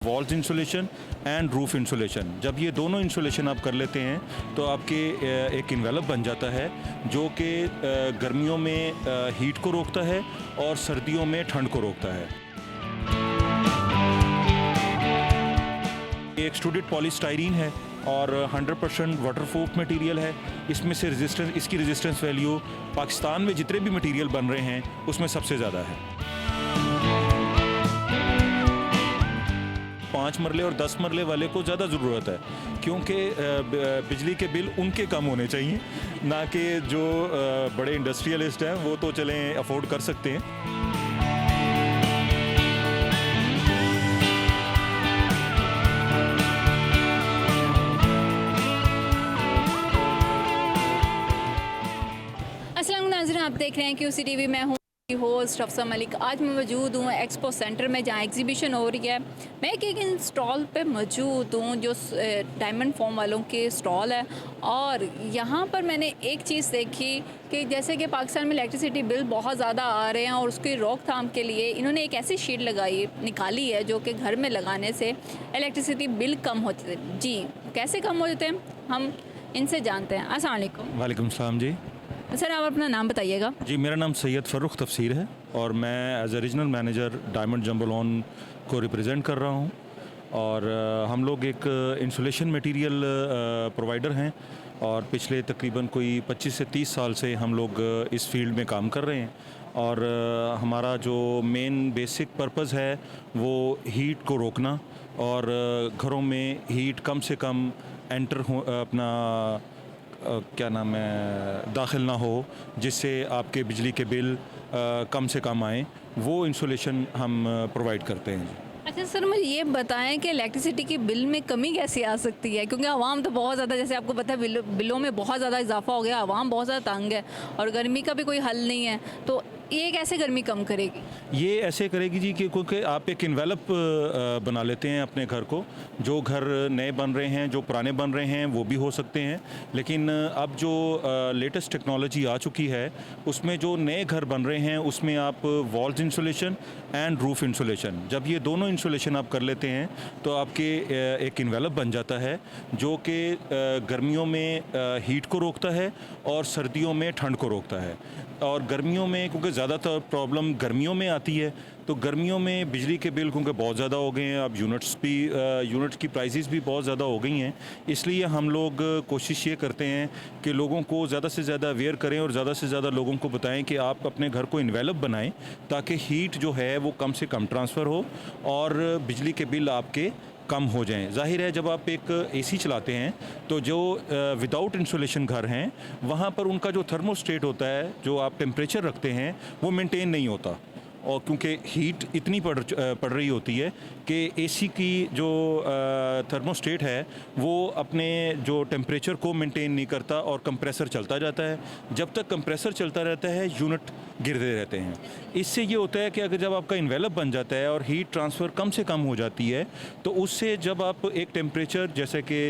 Walls insulation and roof insulation. जब ये दोनों इंसुलेशन आप कर लेते हैं तो आपके एक इन्वेलप बन जाता है जो कि गर्मियों में हीट को रोकता है और सर्दियों में ठंड को रोकता है। ये एक्सट्रूडेड पॉलीस्टाइरीन है और 100% वाटरप्रूफ मटेरियल है। इसमें से इसकी रेजिस्टेंस वैल्यू पाकिस्तान में जितने भी मटेरियल बन रहे हैं उसमें सबसे ज़्यादा है। 5 मरले और 10 मरले वाले को ज़्यादा ज़रूरत है क्योंकि बिजली के बिल उनके कम होने चाहिए, ना कि जो बड़े इंडस्ट्रियलिस्ट हैं वो तो चलें अफोर्ड कर सकते हैं। अस्सलाम नाज़रीन, आप देख रहे हैं QC TV। मैं हूँ होस्ट अफसा मलिक। आज मैं मौजूद हूँ एक्सपो सेंटर में जहाँ एग्जीबिशन हो रही है। मैं एक स्टॉल पे मौजूद हूँ जो डायमंड फॉर्म वालों के स्टॉल है और यहाँ पर मैंने एक चीज़ देखी कि जैसे कि पाकिस्तान में इलेक्ट्रिसिटी बिल बहुत ज़्यादा आ रहे हैं और उसकी रोकथाम के लिए इन्होंने एक ऐसी शीट निकाली है जो कि घर में लगाने से इलेक्ट्रिसिटी बिल कम होते हैं। जी, कैसे कम हो जाते हैं हम इनसे जानते हैं। अस्सलाम वालेकुम। वालेकुम सलाम जी। सर, आप अपना नाम बताइएगा। जी, मेरा नाम सैयद फ़र्रुख तफसीर है और मैं as a regional manager diamond jumbo loan को रिप्रेजेंट कर रहा हूँ। और हम लोग एक इंसुलेशन मटेरियल प्रोवाइडर हैं और पिछले तकरीबन कोई 25 से 30 साल से हम लोग इस फील्ड में काम कर रहे हैं। और हमारा जो मेन बेसिक पर्पज़ है वो हीट को रोकना और घरों में हीट कम से कम एंटर हो अपना क्या नाम है दाखिल ना हो, जिससे आपके बिजली के बिल कम से कम आएँ, वो इंसुलेशन हम प्रोवाइड करते हैं। अच्छा सर, मुझे ये बताएं कि इलेक्ट्रिसिटी की बिल में कमी कैसे आ सकती है, क्योंकि आवाम तो बहुत ज़्यादा, जैसे आपको पता है, बिलों में बहुत ज़्यादा इजाफा हो गया, आवाम बहुत ज़्यादा तंग है और गर्मी का भी कोई हल नहीं है, तो ये कैसे गर्मी कम करेगी? ये ऐसे करेगी जी कि क्योंकि आप एक इन्वेलप बना लेते हैं अपने घर को। जो घर नए बन रहे हैं, जो पुराने बन रहे हैं, वो भी हो सकते हैं, लेकिन अब जो लेटेस्ट टेक्नोलॉजी आ चुकी है उसमें जो नए घर बन रहे हैं उसमें आप walls insulation and roof insulation, जब ये दोनों इंसुलेशन आप कर लेते हैं तो आपके एक इन्वेलप बन जाता है जो कि गर्मियों में हीट को रोकता है और सर्दियों में ठंड को रोकता है। और गर्मियों में क्योंकि ज़्यादातर प्रॉब्लम गर्मियों में आती है, तो गर्मियों में बिजली के बिल क्योंकि बहुत ज़्यादा हो गए हैं, अब यूनिट्स की प्राइसेस भी बहुत ज़्यादा हो गई हैं, इसलिए हम लोग कोशिश ये करते हैं कि लोगों को ज़्यादा से ज़्यादा अवेयर करें और ज़्यादा से ज़्यादा लोगों को बताएं कि आप अपने घर को इन्वेलप बनाएं ताकि हीट जो है वो कम से कम ट्रांसफ़र हो और बिजली के बिल आपके कम हो जाएं। जाहिर है, जब आप एक एसी चलाते हैं तो जो विदाउट इंसुलेशन घर हैं वहाँ पर उनका जो थर्मोस्टेट होता है, जो आप टेम्परेचर रखते हैं, वो मेंटेन नहीं होता। और क्योंकि हीट इतनी पड़ रही होती है कि एसी की जो थर्मोस्टेट है वो अपने जो टेम्परेचर को मेंटेन नहीं करता और कंप्रेसर चलता जाता है। जब तक कंप्रेसर चलता रहता है यूनिट गिरते रहते हैं। इससे ये होता है कि अगर जब आपका इन्वेलप बन जाता है और हीट ट्रांसफ़र कम से कम हो जाती है तो उससे जब आप एक टेम्परेचर, जैसे कि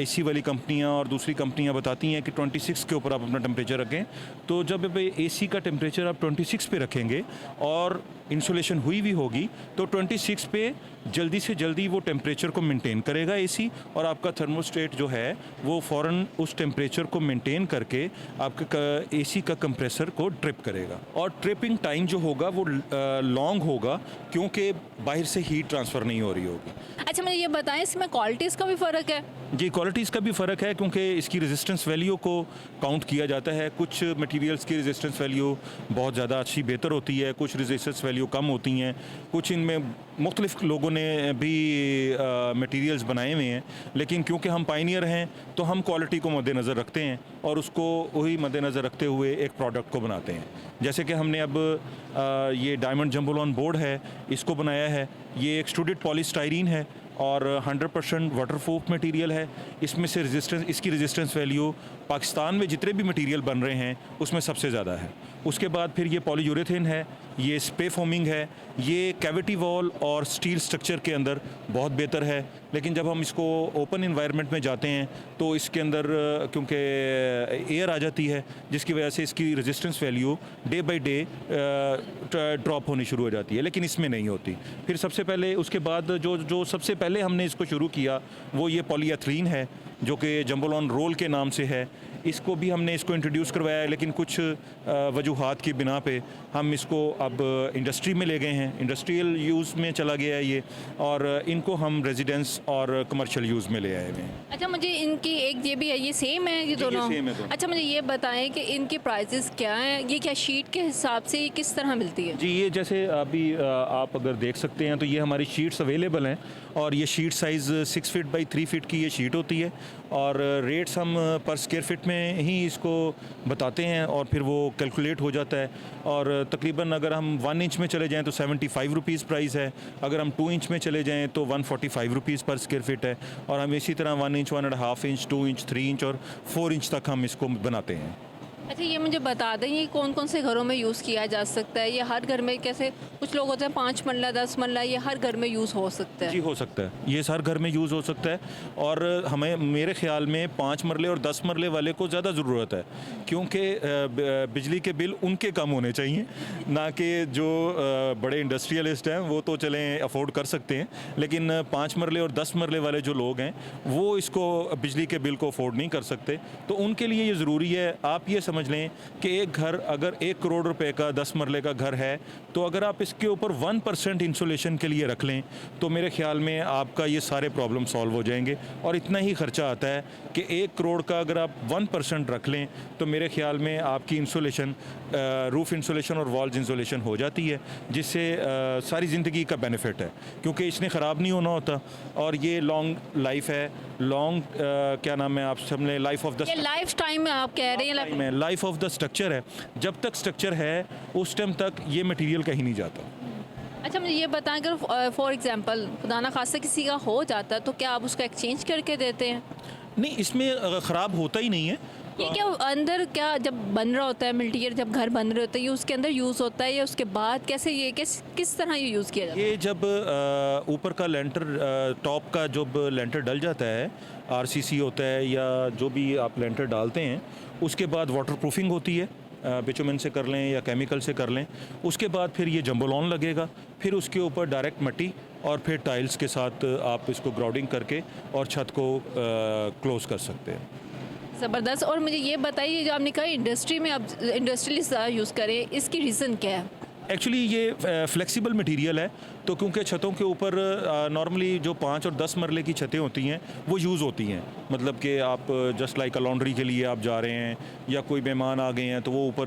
एसी वाली कंपनियां और दूसरी कंपनियां बताती हैं कि 26 के ऊपर आप अपना टेम्परेचर रखें, तो जब एसी का टेम्परेचर आप 26 पे रखेंगे और इंसुलेशन हुई भी होगी तो 26 पे जल्दी से जल्दी वो टेम्परेचर को मेंटेन करेगा एसी, और आपका थर्मोस्टेट जो है वो फ़ौरन उस टेम्परेचर को मेंटेन करके आपके एसी का कंप्रेसर को ट्रिप करेगा। और ट्रिपिंग टाइम जो होगा वो लॉन्ग होगा क्योंकि बाहर से हीट ट्रांसफ़र नहीं हो रही होगी। अच्छा, मुझे ये बताएं, इसमें क्वालिटीज़ का भी फ़र्क है? जी, क्वालिटीज़ का भी फ़र्क है क्योंकि इसकी रेजिस्टेंस वैल्यू को काउंट किया जाता है। कुछ मटेरियल्स की रेजिस्टेंस वैल्यू बहुत ज़्यादा अच्छी बेहतर होती है, कुछ रेजिस्टेंस वैल्यू कम होती हैं, कुछ इनमें मुख्तलिफ लोगों ने भी मटेरियल्स बनाए हुए हैं, लेकिन क्योंकि हम पायनियर हैं तो हम क्वालिटी को मद्देनज़र रखते हैं और उसको वही मद्देनज़र रखते हुए एक प्रोडक्ट को बनाते हैं। जैसे कि हमने अब ये डायमंड जंबो लोन बोर्ड है, इसको बनाया है। ये एक्सट्रूडेड पॉलीस्टाइरीन है और 100% वाटरप्रूफ मटेरियल है। इसमें से इसकी रेजिस्टेंस वैल्यू पाकिस्तान में जितने भी मटेरियल बन रहे हैं उसमें सबसे ज़्यादा है। उसके बाद फिर ये पॉलीयूरेथेन है, ये स्प्रे फोमिंग है, ये कैविटी वॉल और स्टील स्ट्रक्चर के अंदर बहुत बेहतर है। लेकिन जब हम इसको ओपन इन्वायरमेंट में जाते हैं तो इसके अंदर क्योंकि एयर आ जाती है, जिसकी वजह से इसकी resistance value day by day drop होनी शुरू हो जाती है, लेकिन इसमें नहीं होती। फिर सबसे पहले उसके बाद जो सबसे पहले हमने इसको शुरू किया वो ये पॉलीएथिलीन है, जो कि जंबोलॉन रोल के नाम से है। इसको भी हमने इसको इंट्रोड्यूस करवाया है, लेकिन कुछ वजूहात की बिना पे हम इसको अब इंडस्ट्री में ले गए हैं, इंडस्ट्रियल यूज़ में चला गया है ये, और इनको हम रेजिडेंस और कमर्शियल यूज़ में ले आए हुए हैं। अच्छा, मुझे इनकी एक ये भी है, ये सेम है ये दोनों? सेम है दोनों। अच्छा, मुझे ये बताएं कि इनके प्राइसेस क्या हैं, ये क्या शीट के हिसाब से ये किस तरह मिलती है? जी, ये जैसे अभी आप अगर देख सकते हैं तो ये हमारी शीट्स अवेलेबल हैं, और ये sheet size 6 feet by 3 feet की ये शीट होती है, और रेट्स हम पर स्क्वायर फीट में ही इसको बताते हैं और फिर वो कैलकुलेट हो जाता है। और तकरीबन अगर हम 1 इंच में चले जाएं तो 75 रुपीज़ प्राइस है, अगर हम 2 इंच में चले जाएं तो 145 रुपीज़ पर स्क्वायर फीट है, और हम इसी तरह 1 इंच, 1.5 इंच, 2 इंच, 3 इंच और 4 इंच तक हम इसको बनाते हैं। अच्छा, ये मुझे बता दें ये कौन कौन से घरों में यूज़ किया जा सकता है? ये हर घर में, कैसे कुछ लोग होते हैं 5 मरला 10 मरला, ये हर घर में यूज़ हो सकता जी, है? हो सकता है, ये हर घर में यूज़ हो सकता है, और हमें मेरे ख्याल में 5 मरले और 10 मरले वाले को ज़्यादा ज़रूरत है, क्योंकि बिजली के बिल उनके कम होने चाहिए, ना कि जो बड़े इंडस्ट्रियलिस्ट हैं वो तो चलें अफोर्ड कर सकते हैं, लेकिन 5 मरले और 10 मरले वाले जो लोग हैं वो इसको बिजली के बिल को अफोर्ड नहीं कर सकते। तो उनके लिए ये ज़रूरी है। आप ये समझ लें कि एक घर अगर 1 करोड़ रुपए का 10 मरले का घर है, तो अगर आप इसके ऊपर 1% इंसुलेशन के लिए रख लें तो मेरे ख्याल में आपका ये सारे प्रॉब्लम सॉल्व हो जाएंगे। और इतना ही खर्चा आता है कि 1 करोड़ का अगर आप 1% रख लें तो मेरे ख्याल में आपकी इंसुलेशन, रूफ इंसुलेशन और वॉल्स इंसुलेशन हो जाती है, जिससे सारी ज़िंदगी का बेनिफिट है, क्योंकि इसने ख़राब नहीं होना होता, और ये लॉन्ग लाइफ है। लॉन्ग क्या नाम है, आप सबने लाइफ ऑफ द ये लाइफ टाइम आप कह रहे हैं? लाइफ ऑफ द स्ट्रक्चर है। जब तक स्ट्रक्चर है उस टाइम तक ये मटेरियल कहीं नहीं जाता। अच्छा, मुझे ये बताएं अगर फॉर एग्जांपल खुदा ना खास्ता किसी का हो जाता तो क्या आप उसका एक्सचेंज करके देते हैं? नहीं, इसमें ख़राब होता ही नहीं है। ये क्या अंदर क्या जब बन रहा होता है मल्टीयर, जब घर बन रहे होते हैं, ये उसके अंदर यूज़ होता है या उसके बाद कैसे, ये किस तरह ये यूज़ किया जाता है? ये जब ऊपर का लेंटर, टॉप का जब लेंटर डल जाता है, आरसीसी होता है या जो भी आप लेंटर डालते हैं, उसके बाद वाटर प्रूफिंग होती है, बिटुमेन से कर लें या केमिकल से कर लें। उसके बाद फिर ये जंबोलॉन लगेगा, फिर उसके ऊपर डायरेक्ट मिट्टी और फिर टाइल्स के साथ आप इसको ग्राउडिंग करके और छत को क्लोज़ कर सकते हैं। ज़बरदस्त। और मुझे ये बताइए, जो आपने कहा इंडस्ट्री में अब इंडस्ट्रियलिस्ट यूज़ करें, इसकी रीज़न क्या है? एक्चुअली ये फ्लेक्सिबल मटेरियल है, तो क्योंकि छतों के ऊपर नॉर्मली जो 5 और 10 मरले की छतें होती हैं वो यूज़ होती हैं, मतलब कि आप जस्ट लाइक लॉन्ड्री के लिए आप जा रहे हैं या कोई मेहमान आ गए हैं तो वो ऊपर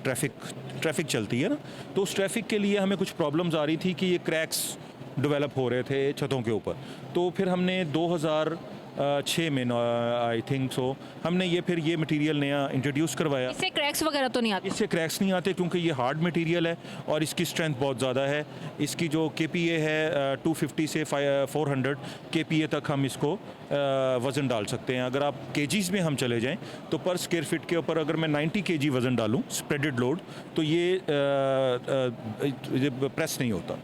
ट्रैफिक चलती है ना, तो उस ट्रैफिक के लिए हमें कुछ प्रॉब्लम्स आ रही थी कि ये क्रैक्स डेवलप हो रहे थे छतों के ऊपर। तो फिर हमने 2006 में आई थिंक सो हमने ये मटेरियल नया इंट्रोड्यूस करवाया। इससे क्रैक्स वगैरह तो नहीं आते? इससे क्रैक्स नहीं आते क्योंकि ये हार्ड मटेरियल है और इसकी स्ट्रेंथ बहुत ज़्यादा है। इसकी जो KPA है 250 से 400 KPA तक हम इसको वज़न डाल सकते हैं। अगर आप केजीज़ में हम चले जाएं तो पर स्क्वायर फीट के ऊपर अगर मैं 90 kg वज़न डालूं स्प्रेडेड लोड तो ये प्रेस नहीं होता।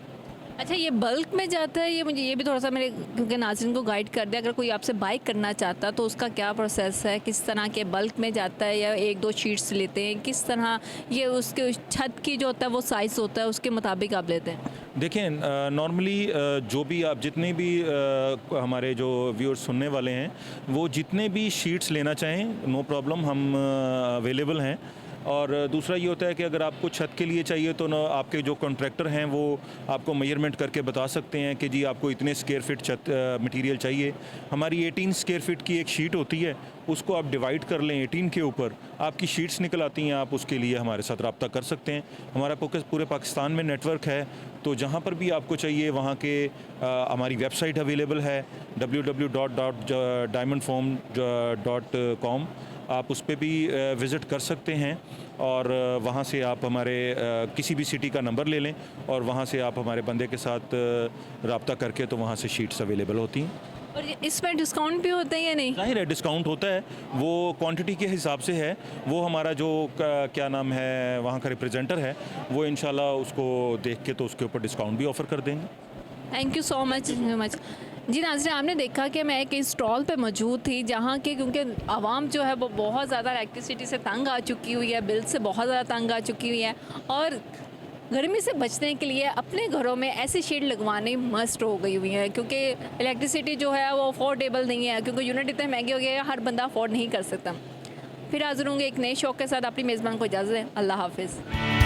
अच्छा, ये बल्क में जाता है? ये मुझे ये भी थोड़ा सा मेरे क्योंकि नाज़रीन को गाइड कर दे, अगर कोई आपसे बाय करना चाहता तो उसका क्या प्रोसेस है, किस तरह के बल्क में जाता है या 1-2 शीट्स लेते हैं, किस तरह ये उसके छत की जो होता है वो साइज़ होता है उसके मुताबिक आप लेते हैं? देखें, नॉर्मली जो भी आप जितने भी हमारे जो व्यूअर्स सुनने वाले हैं वो जितने भी शीट्स लेना चाहें नो प्रॉब्लम, हम अवेलेबल हैं। और दूसरा ये होता है कि अगर आपको छत के लिए चाहिए तो ना आपके जो कॉन्ट्रैक्टर हैं वो आपको मेजरमेंट करके बता सकते हैं कि जी आपको इतने स्क्वायर फीट छत मटेरियल चाहिए। हमारी 18 स्क्वायर फीट की एक शीट होती है, उसको आप डिवाइड कर लें 18 के ऊपर आपकी शीट्स निकल आती हैं। आप उसके लिए हमारे साथ रब्ता कर सकते हैं। हमारा पूरे पाकिस्तान में नेटवर्क है, तो जहाँ पर भी आपको चाहिए वहाँ के हमारी वेबसाइट अवेलेबल है www.diamondfoam.com। आप उस पर भी विज़िट कर सकते हैं और वहाँ से आप हमारे किसी भी सिटी का नंबर ले लें और वहाँ से आप हमारे बंदे के साथ रब्ता करके तो वहाँ से शीट्स अवेलेबल होती हैं। और इसमें डिस्काउंट भी होता है या नहीं? जाहिर है डिस्काउंट होता है, वो क्वांटिटी के हिसाब से है। वो हमारा जो क्या नाम है वहाँ का रिप्रेजेंटर है, वो इंशाल्लाह उसको देख के तो उसके ऊपर डिस्काउंट भी ऑफ़र कर देंगे। थैंक यू सो मच जी नाज़रीन, आपने देखा कि मैं एक स्टॉल पे मौजूद थी जहाँ के क्योंकि आवाम जो है वो बहुत ज़्यादा इलेक्ट्रिसिटी से तंग आ चुकी हुई है, बिल से बहुत ज़्यादा तंग आ चुकी हुई है और गर्मी से बचने के लिए अपने घरों में ऐसी शेड लगवानी मस्ट हो गई हुई है क्योंकि इलेक्ट्रिसिटी जो है वो अफोर्डेबल नहीं है क्योंकि यूनिट इतने महंगे हो गए हैं, हर बंदा अफोर्ड नहीं कर सकता। फिर हाजिर होंगे एक नए शौक के साथ, अपनी मेज़बान को इजाज़त दें। अल्लाह हाफिज़।